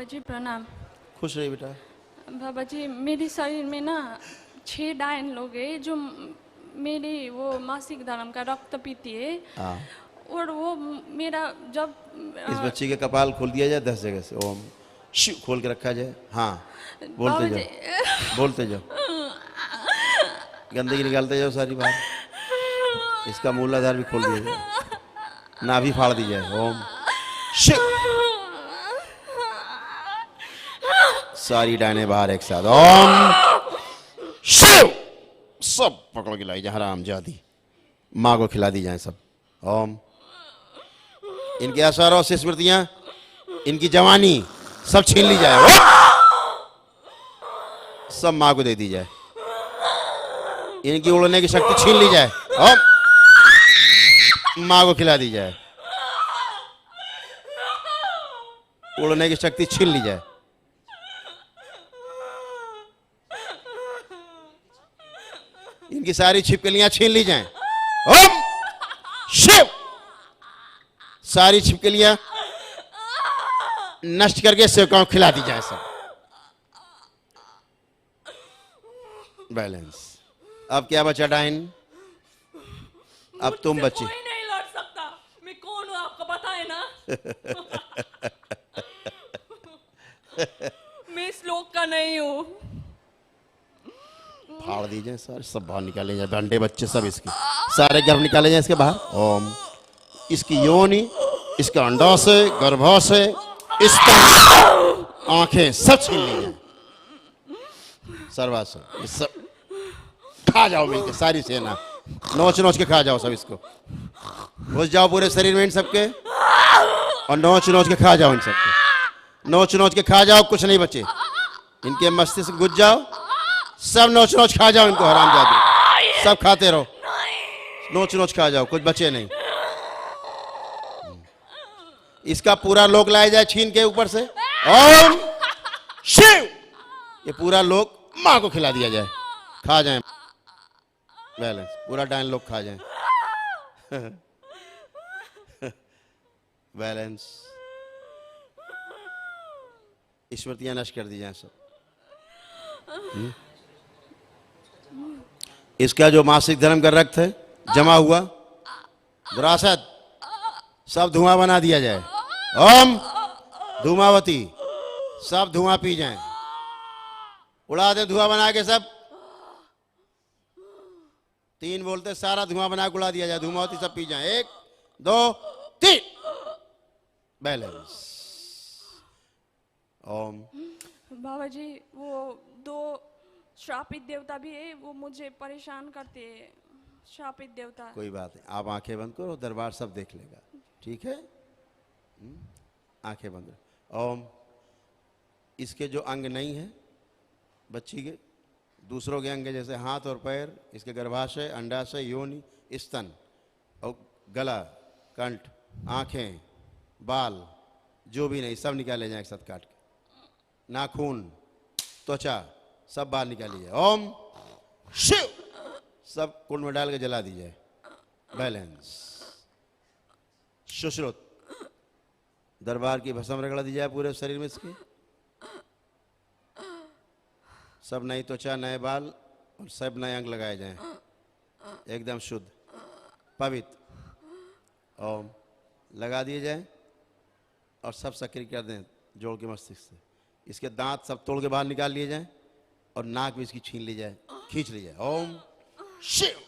बाबा जी प्रणाम। खुश रहिए बेटा। बाबा जी मेरे शरीर में ना 6 डायन लोग हैं जो मेरी वो मासिक धर्म का रक्त पीती है। हाँ, और वो मेरा जब इस बच्ची के कपाल खोल दिया जाए 10 जगह से, ओम शिव खोल के रखा जाए। हाँ, बोलते बाबा जाओ, जी बोलते जाओ, गंदगी निकालते जाओ सारी बाहर। इसका मूलाधार भी खोल दिया जाए, नाभि फाड़ दी जाए। ओम शिव, सारी डायने बाहर एक साथ। ओम शिव, सब पकड़ के लाई जाए, हराम जादी, माँ को खिला दी जाए सब। ओम, इनके आसारों से स्मृतियां, इनकी जवानी सब छीन ली जाए। ओम, सब माँ को दे दी जाए, इनकी उड़ने की शक्ति छीन ली जाए। ओम, माँ को खिला दी जाए, उड़ने की शक्ति छीन ली जाए। इनकी सारी छिपकलियां छीन ली जाएं। ओम शिव, सारी छिपकलियां नष्ट करके सेवकाओं को खिला दी जाए सब। बैलेंस। अब क्या बचा डाइन? अब तुम बची। कोई नहीं लड़ सकता। मैं कौन हूँ आपको पता है ना। मैं इस लोक का नहीं हूँ। फाड़ दीजिए सारे, सब बाहर निकाले जाए, अंडे बच्चे सब इसके सारे गर्भ निकाले जाए इसके बाहर। ओम, इसकी योनि, इसका अंडाशय, गर्भाशय, इसका आंखें सब छीन ली जाए, सर्वाशय, सब खा जाओ मिलके, सारी सेना नोच नोच के खा जाओ सब इसको। घुस जाओ पूरे शरीर में इन सबके और नोच नोच के खा जाओ इन सबके, नोच नोच के खा जाओ, कुछ नहीं बचे। इनके मस्तिष्क घुस जाओ, सब नोच नोच खा जाओ इनको, हराम जादू, सब खाते रहो, नोच नोच खा जाओ, कुछ बचे नहीं। इसका पूरा लोक लाया जाए छीन के ऊपर से। ओम शिव, ये पूरा लोक माँ को खिला दिया जाए, खा जाए बैलेंस, पूरा डायन लोग खा जाए। बैलेंस, स्मृतियां नष्ट कर दी जाए सब। इसका जो मासिक धर्म का रक्त है जमा हुआ विरासत, सब धुआं बना दिया जाए। ओम धूमावती, सब धुआं पी जाएं, उड़ा दे धुआं बना के सब। 3 बोलते, सारा धुआं बना के उड़ा दिया जाए, धूमावती सब पी जाएं। 1 2 3 बैलेंस। ओम। बाबा जी वो 2 श्रापित देवता भी है, वो मुझे परेशान करते हैं। श्रापित देवता। कोई बात नहीं, आप आंखें बंद करो, दरबार सब देख लेगा, ठीक है। आंखें बंद करो। ओम, इसके जो अंग नहीं है बच्ची के, दूसरों के अंग जैसे हाथ और पैर, इसके गर्भाशय, अंडाशय, योनि, स्तन और गला, कंठ, आंखें, बाल, जो भी नहीं सब निकाले जाए एक साथ काट के, नाखून, त्वचा सब बाहर निकाली जाए। ओम शिव, सब कुंड में डाल के जला दी जाए। बैलेंस। सुश्रुत, दरबार की भस्म रगड़ा दी जाए पूरे शरीर में इसके, सब नई त्वचा, नए बाल और सब नए अंग लगाए जाएं, एकदम शुद्ध पवित्र। ओम लगा दिए जाए और सब सक्रिय कर दें जोड़ के मस्तिष्क से। इसके दांत सब तोड़ के बाहर निकाल लिए जाएं और नाक भी इसकी छीन ली जाए, खींच ली जाए। ओम शिव,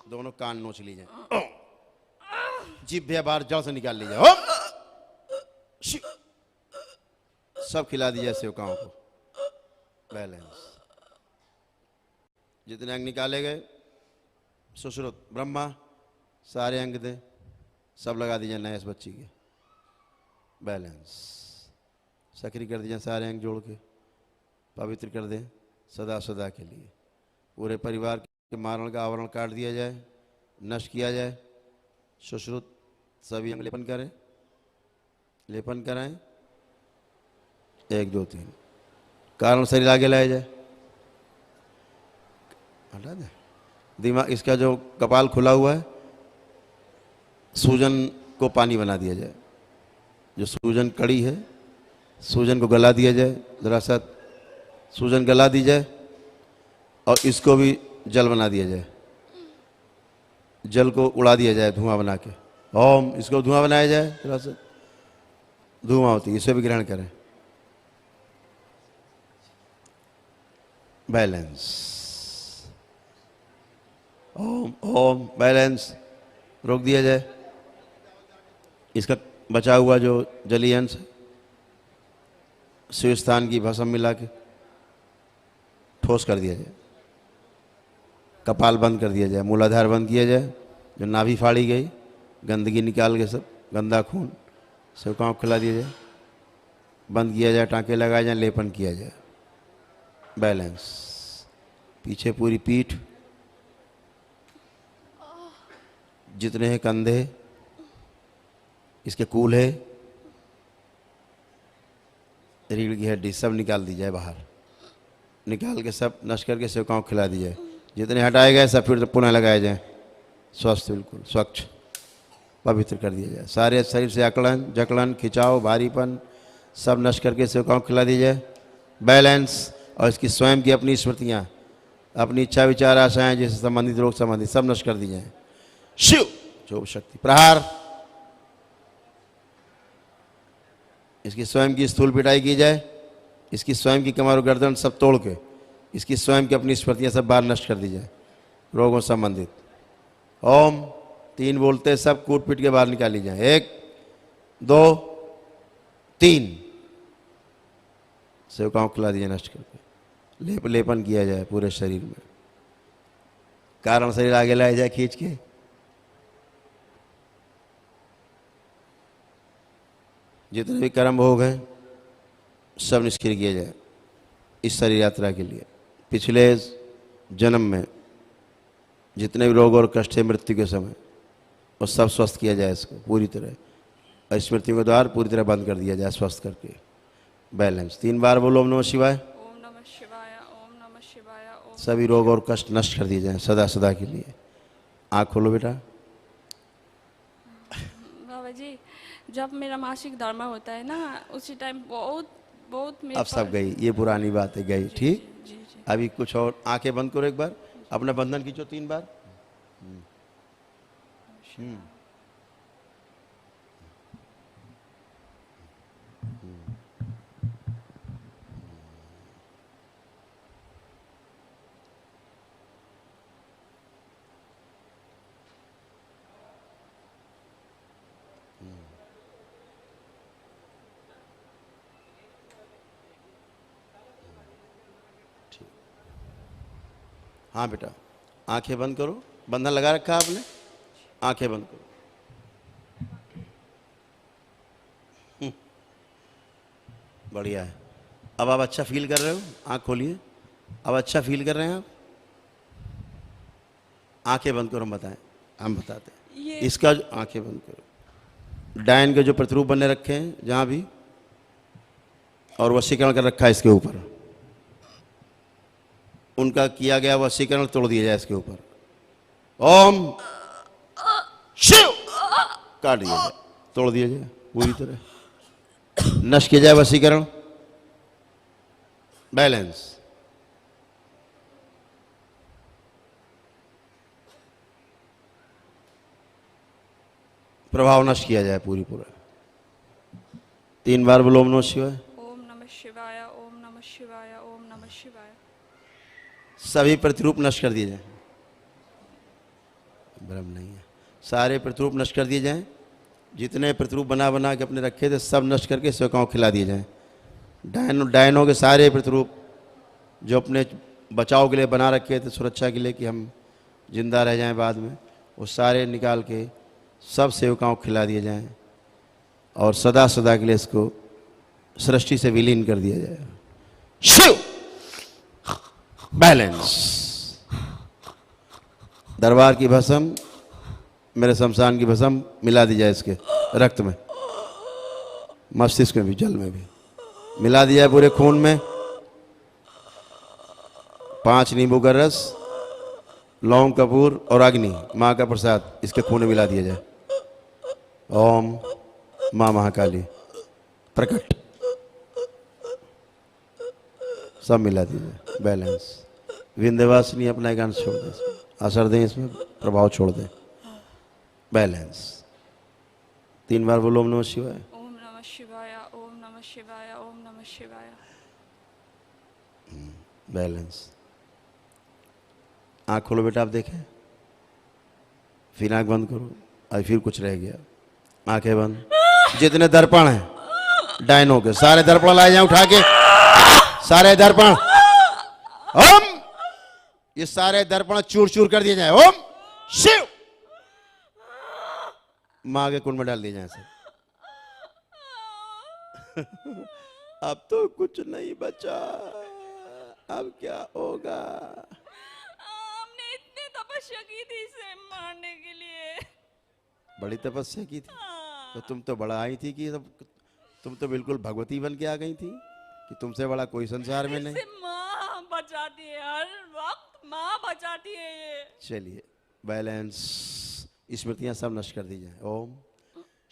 दोनों कान नोच ली जाए। ओम, जिभ बाहर जड़ से निकाल ली जाए। ओम शिव, सब खिला दी जाए सेवकाओं को। बैलेंस। जितने अंग निकाले गए, सुश्रुत ब्रह्मा सारे अंग दे, सब लगा दीजिए नए इस बच्ची के। बैलेंस। सक्रिय कर दीजिए सारे अंग जोड़ के, पवित्र कर दें सदा सदा के लिए। पूरे परिवार के मारण का आवरण काट दिया जाए, नष्ट किया जाए। सुश्रुत सभी अंग लेपन करें, लेपन कराएं। 1 2 3 कारण शरीर आगे लाया जाए, हटा दे दिमाग। इसका जो कपाल खुला हुआ है, सूजन को पानी बना दिया जाए। जो सूजन कड़ी है सूजन को गला दिया जाए, जरा सा सूजन गला दी जाए और इसको भी जल बना दिया जाए, जल को उड़ा दिया जाए धुआं बना के। ओम, इसको धुआं बनाया जाए, जरा सा धुआं होती है, इसे भी ग्रहण करें। बैलेंस। ओम ओम बैलेंस, रोक दिया जाए। इसका बचा हुआ जो जलीय अंश है, शिव स्थान की भस्म मिला के ठोस कर दिया जाए। कपाल बंद कर दिया जाए, मूलाधार बंद किया जाए, जो नाभि फाड़ी गई गंदगी निकाल के सब गंदा खून सेवकाओं को खिला दिया जाए, बंद किया जाए, टाँके लगाए जाए, लेपन किया जाए। बैलेंस। पीछे पूरी पीठ, जितने हैं कंधे, इसके कूल्हे, रीढ़ की हड्डी सब निकाल दी जाए बाहर, निकाल के सब नष्ट करके सेवकाओं को खिला दी जाए। जितने हटाए गए सब फिर पुनः लगाए जाए, स्वस्थ बिल्कुल स्वच्छ पवित्र कर दिया जाए। सारे शरीर से अकड़न जकड़न खिंचाव भारीपन सब नष्ट करके सेवकाओं को खिला दी जाए। बैलेंस। और इसकी स्वयं की अपनी स्मृतियाँ, अपनी इच्छा विचार आशाएं जैसे संबंधित रोग संबंधित सब नष्ट कर दी जाए। शिव जो शक्ति प्रहार। इसकी स्वयं की स्थूल पिटाई की जाए, इसकी स्वयं की कमर और गर्दन सब तोड़ के इसकी स्वयं की अपनी स्मृतियाँ सब बाहर नष्ट कर दी जाए, रोगों संबंधित। ओम 3 बोलते सब कूट पीट के बाहर निकाली जाए। 1 2 3 सेवकाओं को खिला दिया नष्ट करके। लेपन किया जाए पूरे शरीर में, कारण शरीर आगे लाया जाए खींच के। जितने भी कर्म भोग हैं सब निष्क्रिय किया जाए इस शरीर यात्रा के लिए। पिछले जन्म में जितने भी रोग और कष्ट है मृत्यु के समय, वो सब स्वस्थ किया जाए इसको पूरी तरह, और स्मृतियों के द्वार पूरी तरह बंद कर दिया जाए स्वस्थ करके। बैलेंस। 3 बार बोलो ओम नमः शिवाय। ओम नमः शिवाय, ओम नमः शिवाय, ओम। सभी रोग और कष्ट नष्ट कर दिए जाए सदा सदा के लिए। आँख खोलो बेटा। बाबा जी, जब मेरा मासिक धर्म होता है ना, उसी टाइम बहुत बहुत मेरे अब सब गई, ये पुरानी बात है, गई। ठीक, जी जी। अभी कुछ और। आंखें बंद करो एक बार, अपना बंधन खींचो 3 बार। हाँ बेटा, आंखें बंद करो। बंधन लगा रखा आपने, आंखें बंद करो। बढ़िया है। अब आप अच्छा फील कर रहे हो, आंख खोलिए। अब अच्छा फील कर रहे हैं आप? आंखें बंद करो, हम बताएं, हम बताते हैं। इसका आंखें बंद करो। डायन के जो प्रतिरूप बने रखे हैं जहाँ भी, और वशीकरण कर रखा है इसके ऊपर, उनका किया गया वशीकरण तोड़ दिया जाए इसके ऊपर। ओम शिव काट दिया जाए, तोड़ दिया जाए पूरी तरह, नष्ट किया जाए वशीकरण। बैलेंस। प्रभाव नष्ट किया जाए पूरा। 3 बार बोलो ओम नमः शिवाय। ओम नमः शिवाय, ओम नमः शिवाय, ओम नमः शिवाय। सभी प्रतिरूप नष्ट कर दिए जाए। ब्रह्म नहीं है, सारे प्रतिरूप नष्ट कर दिए जाएं। जितने प्रतिरूप बना बना के अपने रखे थे सब नष्ट करके सेवकाओं को खिला दिए जाएं। डायनों के सारे प्रतिरूप जो अपने बचाव के लिए बना रखे थे, सुरक्षा के लिए कि हम जिंदा रह जाएं बाद में, वो सारे निकाल के सब सेवकाओं को खिला दिए जाएं, और सदा सदा के लिए इसको सृष्टि से विलीन कर दिया जाए। शिव। बैलेंस। दरबार की भस्म, मेरे शमशान की भस्म मिला दी जाए इसके रक्त में, मस्तिष्क में भी, जल में भी मिला दिया जाए, पूरे खून में। 5 नींबू का रस, लौंग कपूर और अग्नि, माँ का प्रसाद इसके खून में मिला दिया जाए। ओम माँ महाकाली प्रकट। सब मिला दीजिए, बैलेंस। विंध्यवासिनी अपना एक अंश छोड़ दें, असर दें, इसमें प्रभाव छोड़ दें, बैलेंस। 3 बार बोलो ओम नमः शिवाय। ओम नमः शिवाय, ओम नमः शिवाय, ओम नमः शिवाय। बैलेंस। आँख खोलो बेटा, आप देखें, फिर आँख बंद करो, अभी फिर कुछ रह गया, आंखें बंद। जितने दर्पण हैं डायनों के, सारे दर्पण लाए जाए उठा के, सारे दर्पण, ओम, ये सारे दर्पण चूर चूर कर दिए जाए, ओम शिव, मां के कुंड में डाल दिए जाए सब। अब तो कुछ नहीं बचा, अब क्या होगा? हमने इतनी तपस्या की थी इसे मारने के लिए। बड़ी तपस्या की थी, तो तुम तो बड़ा आई थी कि तुम तो बिल्कुल भगवती बन के आ गई थी कि तुमसे बड़ा कोई संसार में नहीं। इसे माँ बचाती है, हर वक्त माँ बचाती है ये। चलिए, बैलेंस। स्मृतियां सब नष्ट कर दी जाए, ओम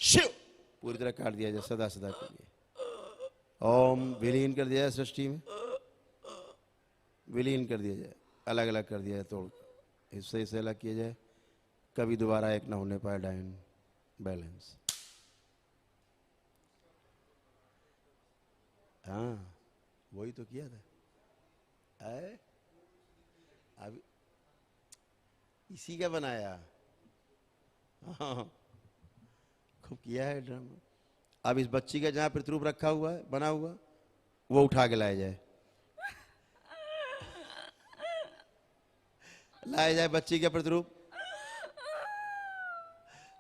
शिव, पूरी तरह काट दिया जाए सदा सदा के लिए। ओम विलीन कर दिया जाए सृष्टि में, विलीन कर दिया जाए, अलग अलग कर दिया जाए, तोड़ हिस्से से अलग किया जाए, कभी दोबारा एक ना होने पाए डायन। बैलेंस। हाँ, वही तो किया था। अभी इसी का बनाया, हाँ, खूब किया है ड्रामा। अब इस बच्ची का जहां प्रतिरूप रखा हुआ है, बना हुआ, वो उठा के लाया जाए, लाया जाए बच्ची का प्रतिरूप।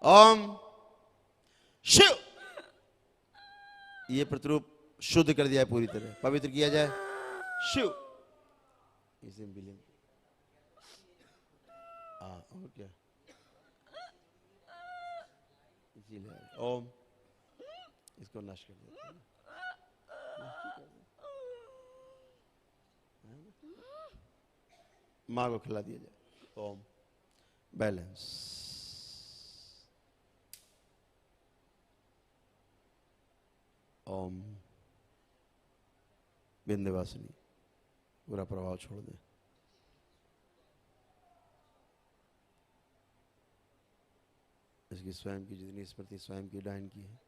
ओम शिव, ये प्रतिरूप शुद्ध कर दिया है, पूरी तरह पवित्र किया जाए, शिव। इसे विलीन, हाँ, और क्या, इसीलिए ओम, इसको नष्ट कर देते हैं, माँ को खिला दिया जाए, ओम। बैलेंस। ओम विंध्यवासिनी, पूरा प्रभाव छोड़ दें। इसकी स्वयं की जितनी स्मृति स्वयं की डायन की है,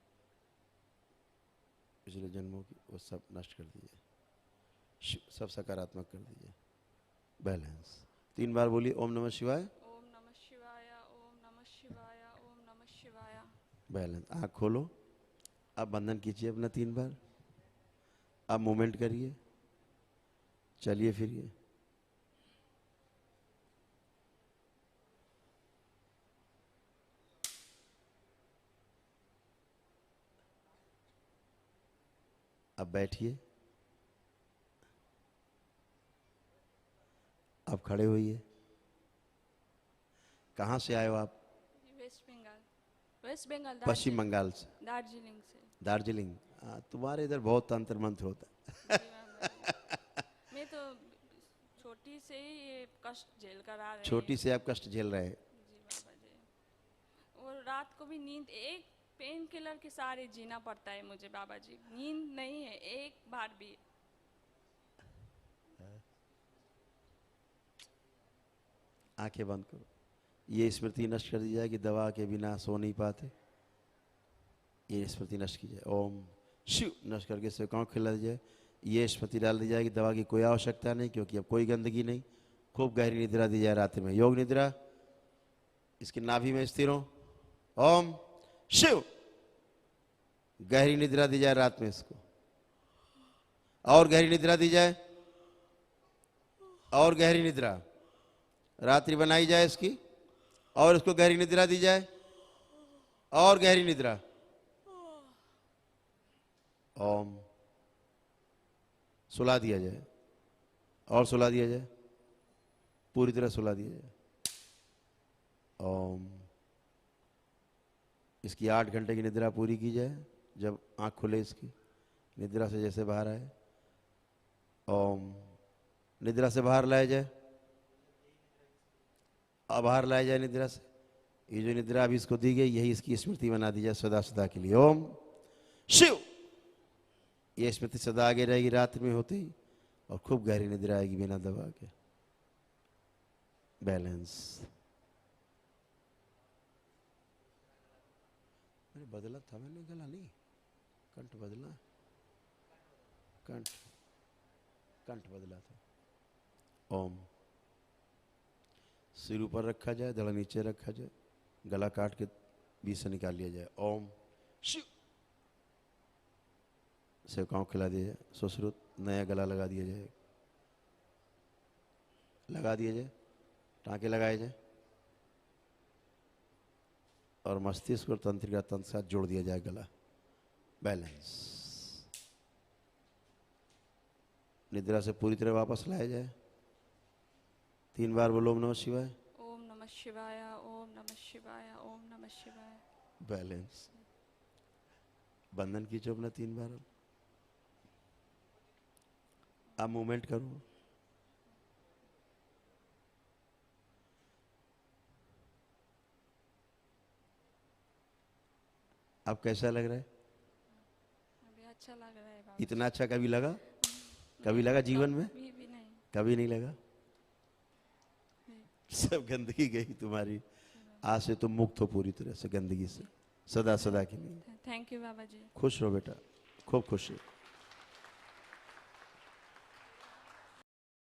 पिछले जन्मों की, वो सब नष्ट कर दीजिए, सब सकारात्मक कर दीजिए, बैलेंस। 3 बार बोलिए ओम नमः शिवाय, ओम नमः शिवाय, ओम नमः शिवाय, ओम नमः शिवाय। बैलेंस। आँख खोलो, अब बंधन कीजिए अपना 3 बार, अब मूवमेंट करिए, चलिए फिरिए, अब बैठिए, अब खड़े होइए। कहाँ से आए हो आप? वेस्ट बंगाल, वेस्ट बंगाल, पश्चिम बंगाल से, दार्जिलिंग से। दार्जिलिंग। तुम्हारे इधर बहुत तंत्र मंत्र होता है। मैं तो छोटी से ही ये कष्ट झेल कर आ रही छोटी से आप कष्ट झेल रहे हैं। जी बाबा जी। और रात को भी नींद, एक पेन किलर के सहारे जीना पड़ता है मुझे बाबा जी, नींद नहीं है एक बार भी। आंखें बंद करो, ये स्मृति नष्ट कर दी जाए कि दवा के बिना सो नहीं पाते, ये स्मृति नष्ट की जाए, ओम शिव, नष्ट करके सेवकाओं खिला दी जाए। ये स्मृति डाल दी जाए कि दवा की कोई आवश्यकता नहीं, क्योंकि अब कोई गंदगी नहीं। खूब गहरी निद्रा दी जाए रात्रि में, योग निद्रा, इसकी नाभि में स्थिर हो, ओम शिव, गहरी निद्रा दी जाए रात में इसको, और गहरी निद्रा दी जाए, और गहरी निद्रा रात्रि बनाई जाए इसकी, और इसको गहरी निद्रा दी जाए, और गहरी निद्रा, ओम। सुला दिया जाए, और सुला दिया जाए, पूरी तरह सुला दिया जाए, ओम। इसकी 8 घंटे की निद्रा पूरी की जाए, जब आंख खुले इसकी, निद्रा से जैसे बाहर आए, ओम। निद्रा से बाहर लाया जाए, अब बाहर लाया जाए निद्रा से। ये जो निद्रा अभी इसको दी गई, यही इसकी स्मृति बना दी जाए सदा सदा के लिए, ओम शिव। ये स्मृति सदा आगे रहेगी, रात में होते ही और खूब गहरी निद्रा आएगी बिना दबा के। बैलेंस। मैंने बदला था, मैंने गला नहीं, कंठ बदला, कंठ कंठ बदला था। ओम। सिर ऊपर रखा जाए, धड़ नीचे रखा जाए, गला काट के बीच से निकाल लिया जाए। ओम शिव। सेवकाओं खिला दिया जाए। सुश्रुत नया गला लगा दिया जाए, लगा दिया जाए, टाँके लगाए जाए और मस्तिष्क और तंत्रिका तंत्र साथ जोड़ दिया जाए गला। बैलेंस। निद्रा से पूरी तरह वापस लाया जाए। 3 बार बोलो ओम नमः शिवाय। ओम नमः शिवाय, ओम नमः शिवाय, ओम नमः शिवाय। बैलेंस। बंधन कीजिए अपना 3 बार। अब मूवमेंट करो। अब कैसा लग रहा है? अभी अच्छा लग रहा है बाबा। इतना अच्छा कभी लगा? कभी लगा जीवन में? कभी भी नहीं। कभी नहीं लगा। सब गंदगी गई तुम्हारी। आज से तुम मुक्त हो पूरी तरह से गंदगी से, सदा सदा के लिए। थैंक यू बाबा जी। खुश रहो बेटा, खूब खुश रहो।